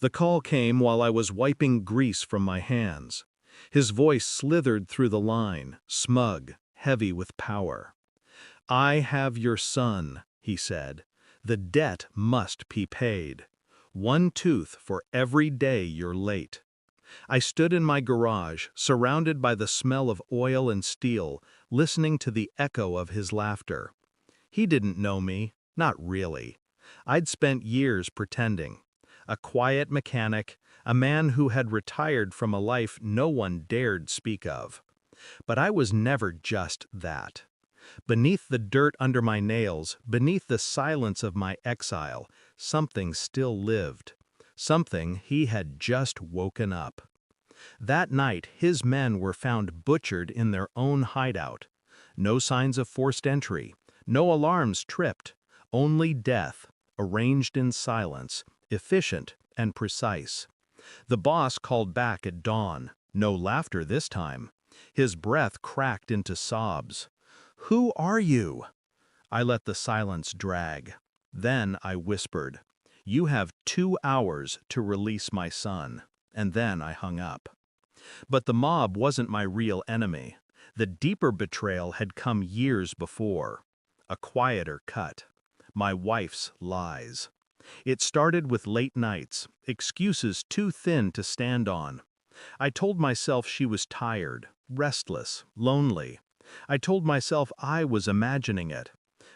The call came while I was wiping grease from my hands. His voice slithered through the line, smug, heavy with power. "I have your son," he said. "The debt must be paid. 1 tooth for every day you're late." I stood in my garage, surrounded by the smell of oil and steel, listening to the echo of his laughter. He didn't know me, not really. I'd spent years pretending. A quiet mechanic, a man who had retired from a life no one dared speak of. But I was never just that. Beneath the dirt under my nails, beneath the silence of my exile, something still lived. Something he had just woken up. That night, his men were found butchered in their own hideout. No signs of forced entry, no alarms tripped, only death, arranged in silence, efficient and precise. The boss called back at dawn, no laughter this time. His breath cracked into sobs. "Who are you?" I let the silence drag. Then I whispered, "You have 2 hours to release my son." And then I hung up. But the mob wasn't my real enemy. The deeper betrayal had come years before. A quieter cut. My wife's lies. It started with late nights, excuses too thin to stand on. I told myself she was tired, restless, lonely. I told myself I was imagining it.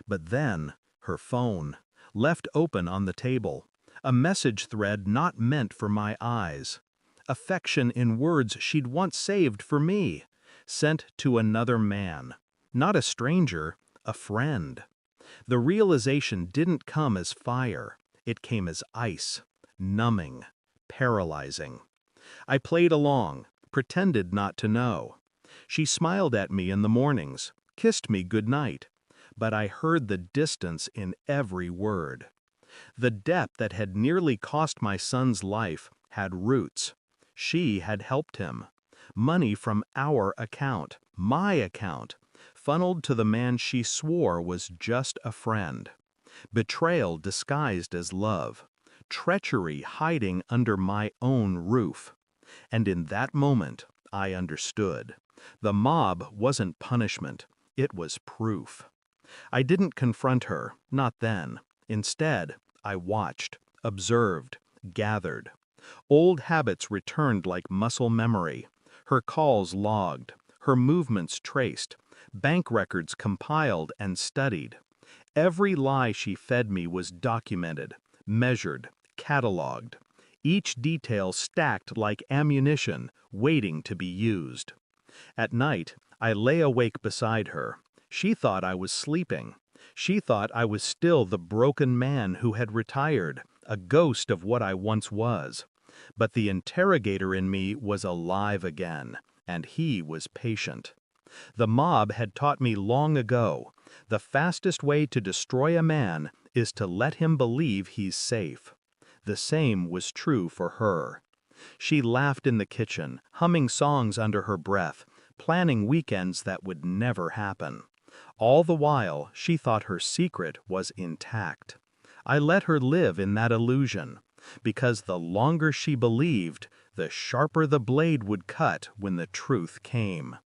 But then, her phone, left open on the table, a message thread not meant for my eyes. Affection in words she'd once saved for me, sent to another man. Not a stranger, a friend. The realization didn't come as fire. It came as ice, numbing, paralyzing. I played along, pretended not to know. She smiled at me in the mornings, kissed me goodnight, but I heard the distance in every word. The debt that had nearly cost my son's life had roots. She had helped him. Money from our account, my account, funneled to the man she swore was just a friend. Betrayal disguised as love. Treachery hiding under my own roof. And in that moment, I understood. The mob wasn't punishment, it was proof. I didn't confront her, not then. Instead, I watched, observed, gathered. Old habits returned like muscle memory. Her calls logged, her movements traced, bank records compiled and studied. Every lie she fed me was documented, measured, cataloged. Each detail stacked like ammunition, waiting to be used. At night, I lay awake beside her. She thought I was sleeping. She thought I was still the broken man who had retired, a ghost of what I once was. But the interrogator in me was alive again, and he was patient. The mob had taught me long ago, the fastest way to destroy a man is to let him believe he's safe. The same was true for her. She laughed in the kitchen, humming songs under her breath, planning weekends that would never happen. All the while, she thought her secret was intact. I let her live in that illusion, because the longer she believed, the sharper the blade would cut when the truth came.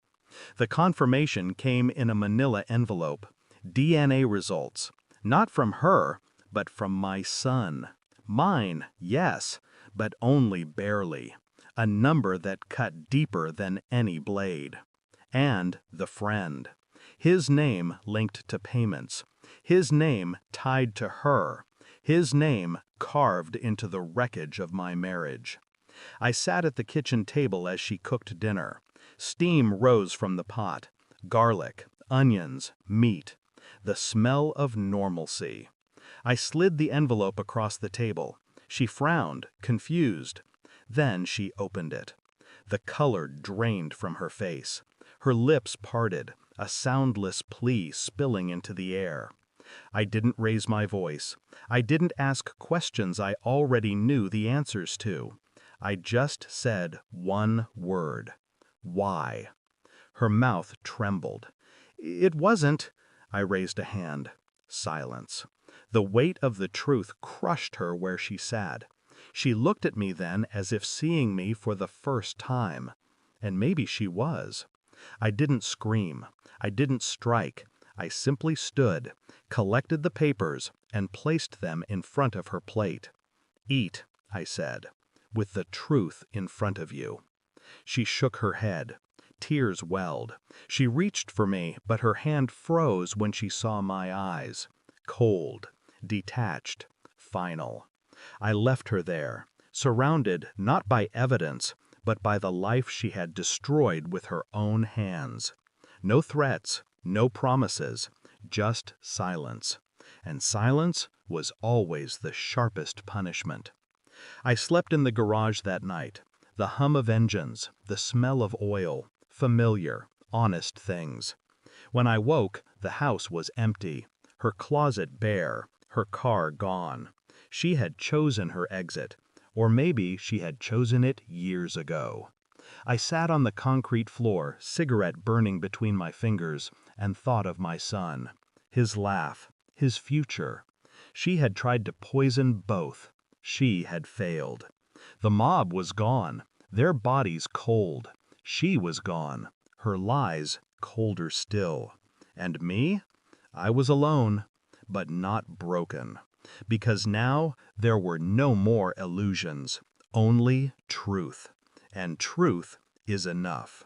The confirmation came in a manila envelope. DNA results. Not from her, but from my son. Mine, yes, but only barely. A number that cut deeper than any blade. And the friend. His name linked to payments. His name tied to her. His name carved into the wreckage of my marriage. I sat at the kitchen table as she cooked dinner. Steam rose from the pot. Garlic, onions, meat. The smell of normalcy. I slid the envelope across the table. She frowned, confused. Then she opened it. The color drained from her face. Her lips parted, a soundless plea spilling into the air. I didn't raise my voice. I didn't ask questions I already knew the answers to. I just said one word. Why? Her mouth trembled. It wasn't. I raised a hand. Silence. The weight of the truth crushed her where she sat. She looked at me then as if seeing me for the first time. And maybe she was. I didn't scream. I didn't strike. I simply stood, collected the papers, and placed them in front of her plate. "Eat," I said, "with the truth in front of you." She shook her head. Tears welled. She reached for me, but her hand froze when she saw my eyes. Cold, detached, final. I left her there, surrounded not by evidence, but by the life she had destroyed with her own hands. No threats, no promises, just silence. And silence was always the sharpest punishment. I slept in the garage that night. The hum of engines, the smell of oil, familiar, honest things. When I woke, the house was empty, her closet bare, her car gone. She had chosen her exit, or maybe she had chosen it years ago. I sat on the concrete floor, cigarette burning between my fingers, and thought of my son, his laugh, his future. She had tried to poison both. She had failed. The mob was gone, their bodies cold. She was gone, her lies colder still. And me? I was alone, but not broken. Because now there were no more illusions, only truth. And truth is enough.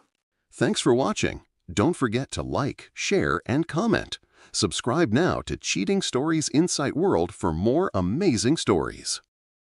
Thanks for watching. Don't forget to like, share, and comment. Subscribe now to Cheating Stories Insight World for more amazing stories.